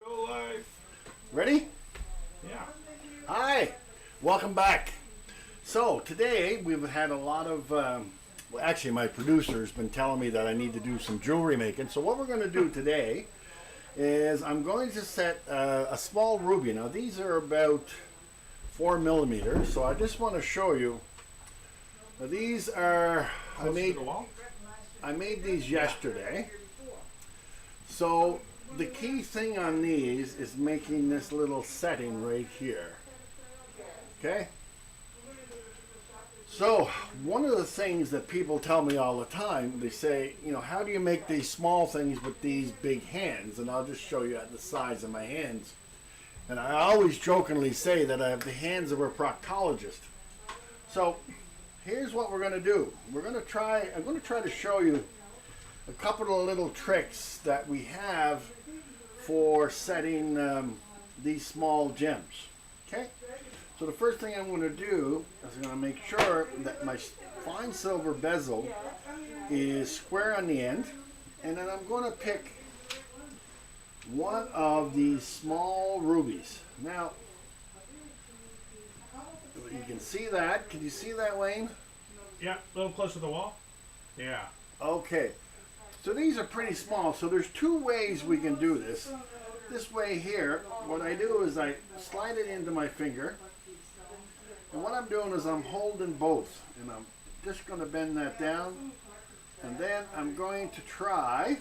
Go live. Ready? Yeah. Hi, welcome back. So today we've had a lot of, well, actually my producer's been telling me that I need to do some jewelry making. So what we're going to do today is I'm going to set a small ruby. Now these are about 4 millimeters. So I just want to show you. Now, these are, Closer to the wall. I made these yesterday. So the key thing on these is making this little setting right here. Okay? So one of the things that people tell me all the time, they say, you know, how do you make these small things with these big hands? And I'll just show you at the size of my hands. And I always jokingly say that I have the hands of a proctologist. So here's what we're going to do. I'm going to try to show you a couple of little tricks that we have for setting these small gems. Okay? So the first thing I'm going to do is I'm going to make sure that my fine silver bezel is square on the end, and then I'm going to pick one of these small rubies. Now, you can see that. Can you see that, Wayne? Yeah, a little closer to the wall. Yeah. Okay. So these are pretty small. So there's two ways we can do this. This way here, what I do is I slide it into my finger. And what I'm doing is I'm holding both. And I'm just going to bend that down. And then I'm going to try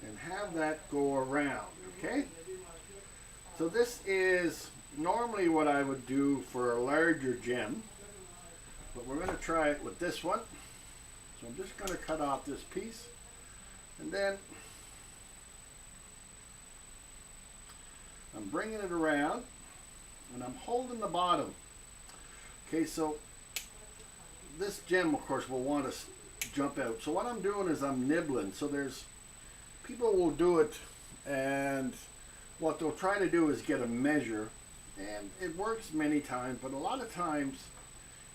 and have that go around. Okay? So this is normally what I would do for a larger gem. But we're going to try it with this one. So I'm just going to cut off this piece, and then I'm bringing it around, and I'm holding the bottom. Okay, so this gem, of course, will want to jump out. So what I'm doing is I'm nibbling. So there's people will do it, and what they'll try to do is get a measure, and it works many times, but a lot of times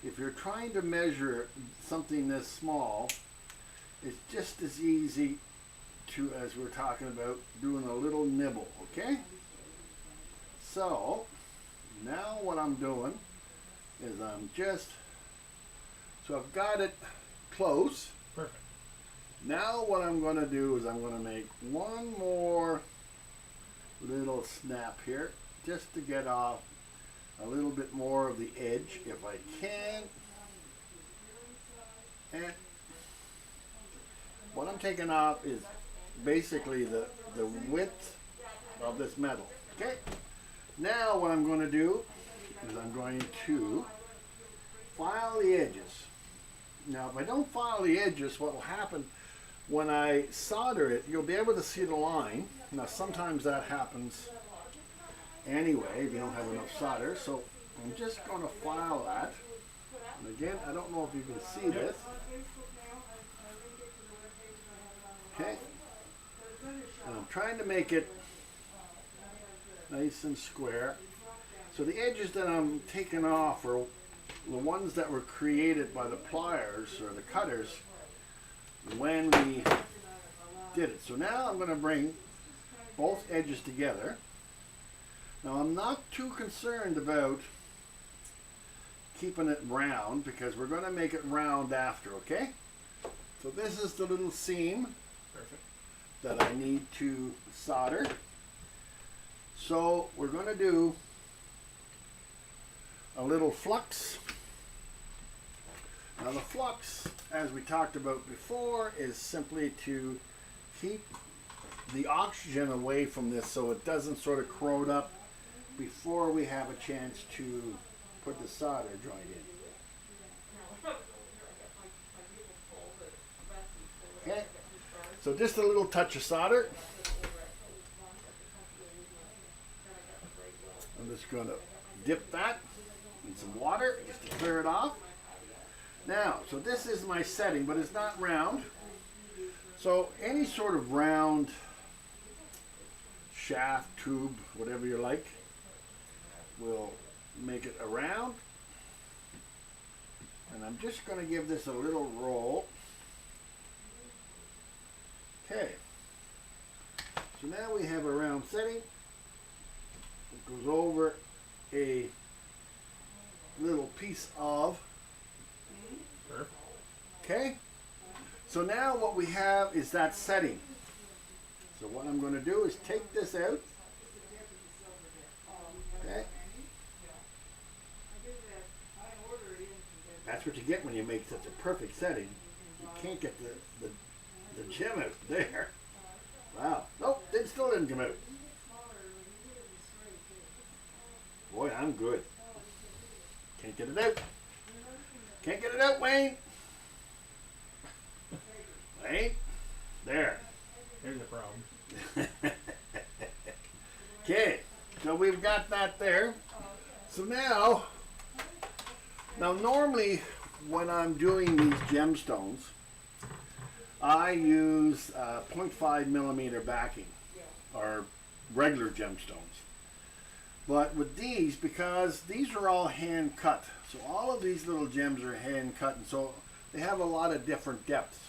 if you're trying to measure something this small, it's just as easy to, as we're talking about, doing a little nibble, okay? So, now what I'm doing is so I've got it close. Perfect. Now what I'm going to do is I'm going to make one more little snap here, just to get off a little bit more of the edge if I can. And what I'm taking off is basically the width of this metal. Okay? Now what I'm going to do is I'm going to file the edges. Now if I don't file the edges, what will happen when I solder it, you'll be able to see the line. Now sometimes that happens anyway if you don't have enough solder, so I'm just going to file that. And again, I don't know if you can see this. Okay, and I'm trying to make it nice and square. So the edges that I'm taking off are the ones that were created by the pliers or the cutters when we did it. So now I'm going to bring both edges together. Now I'm not too concerned about keeping it round because we're going to make it round after, okay? So this is the little seam. Perfect. That I need to solder. So we're going to do a little flux. Now the flux, as we talked about before, is simply to keep the oxygen away from this so it doesn't sort of corrode up before we have a chance to put the solder joint in. Okay, so just a little touch of solder. I'm just going to dip that in some water just to clear it off. Now, so this is my setting, but it's not round. So any sort of round shaft, tube, whatever you like, we'll make it around. And I'm just going to give this a little roll. Okay. So now we have a round setting. It goes over a little piece of, Perfect. okay? So now what we have is that setting. So what I'm going to do is take this out. Okay. That's what you get when you make such a perfect setting. You can't get the gem out there. Wow. Nope, it still didn't come out. Boy, I'm good. Can't get it out. Can't get it out, Wayne. Wayne. There. Here's the problem. Okay, so we've got that there. So now normally when I'm doing these gemstones, I use 0.5 millimeter backing, or regular gemstones. But with these, because these are all hand cut, so all of these little gems are hand cut, and so they have a lot of different depths.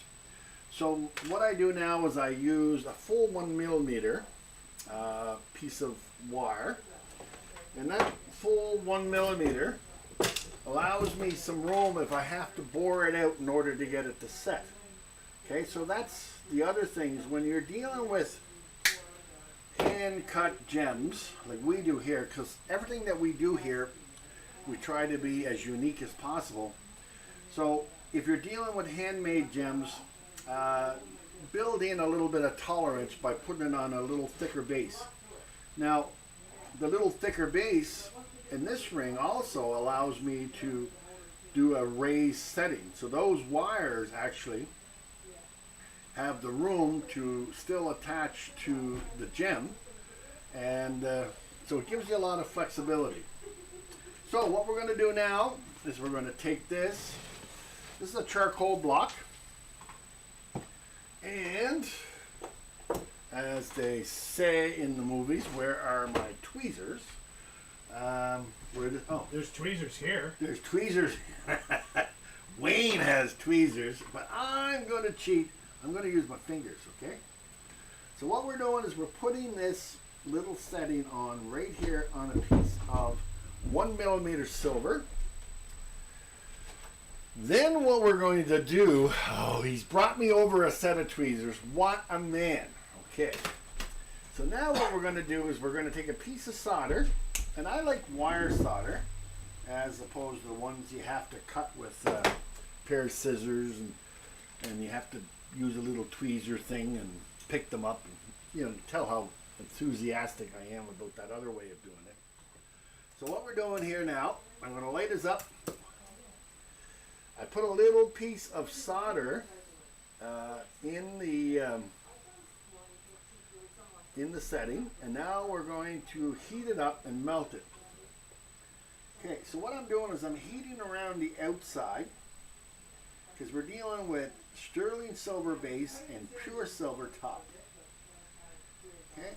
So what I do now is I use a full 1 millimeter piece of wire, and that full 1 millimeter allows me some room if I have to bore it out in order to get it to set. Okay, so that's the other thing is when you're dealing with hand cut gems like we do here, because everything that we do here we try to be as unique as possible. So if you're dealing with handmade gems, build in a little bit of tolerance by putting it on a little thicker base. Now the little thicker base in this ring also allows me to do a raised setting, so those wires actually have the room to still attach to the gem, and so it gives you a lot of flexibility. So what we're going to do now is we're going to take this is a charcoal block, and as they say in the movies, where are my tweezers? There's tweezers here. There's tweezers. Wayne has tweezers, but I'm going to cheat. I'm going to use my fingers, okay? So what we're doing is we're putting this little setting on right here on a piece of 1 millimeter silver. Then what we're going to do, oh, he's brought me over a set of tweezers. What a man. Okay. So now what we're going to do is we're going to take a piece of solder, and I like wire solder as opposed to the ones you have to cut with a pair of scissors, and you have to use a little tweezer thing and pick them up, and you know, tell how enthusiastic I am about that other way of doing it. So what we're doing here now, I'm going to light this up. I put a little piece of solder in the setting, and now we're going to heat it up and melt it. Okay, so what I'm doing is I'm heating around the outside, because we're dealing with sterling silver base and pure silver top. Okay,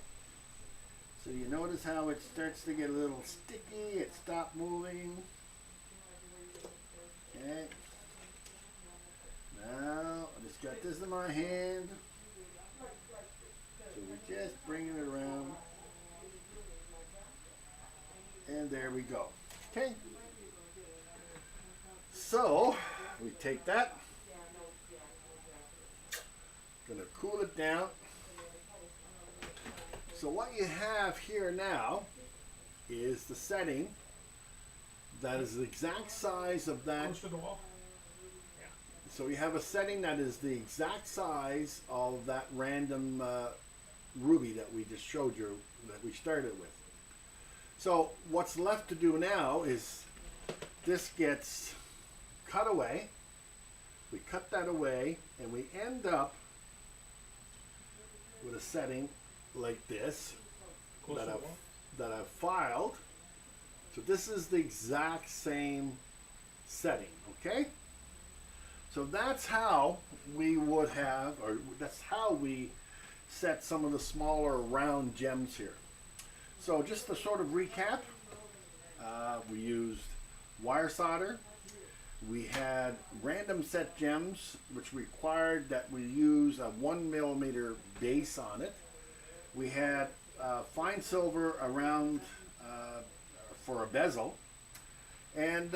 so you notice how it starts to get a little sticky, it stopped moving. Okay, now I just got this in my hand, so we're just bringing it around, and there we go. Okay, so we take that, gonna cool it down. So what you have here now is the setting that is the exact size of that. Close to the wall. So you have a setting that is the exact size of that random ruby that we just showed you, that we started with. So what's left to do now is this gets cut away. We cut that away, and we end up with a setting like this Close to the wall. that I've filed. So this is the exact same setting, okay? So that's how we would have, or that's how we set some of the smaller round gems here. So just to sort of recap, we used wire solder. We had random set gems, which required that we use a 1 millimeter base on it. We had fine silver around for a bezel, and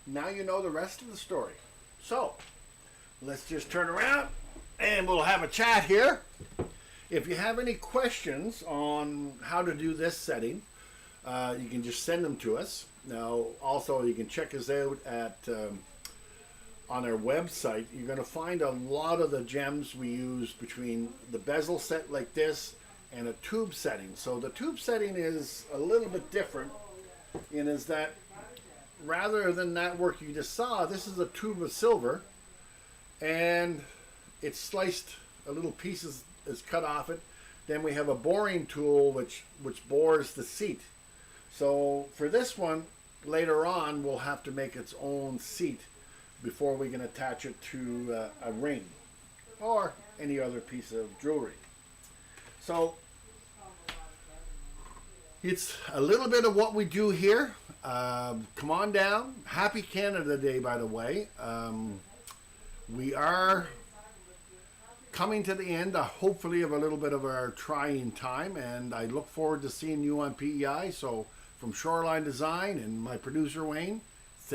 now you know the rest of the story. So let's just turn around and we'll have a chat here. If you have any questions on how to do this setting, you can just send them to us. Now, also, you can check us out at on our website. You're going to find a lot of the gems we use between the bezel set like this and a tube setting. So the tube setting is a little bit different in is that rather than that work you just saw, this is a tube of silver, and it's sliced, a little piece is cut off it. Then we have a boring tool which bores the seat. So for this one, later on, we'll have to make its own seat before we can attach it to a ring or any other piece of jewelry. So it's a little bit of what we do here. Come on down. Happy Canada Day, by the way. We are coming to the end, hopefully, of a little bit of our trying time, and I look forward to seeing you on PEI. So from Shoreline Design and my producer Wayne,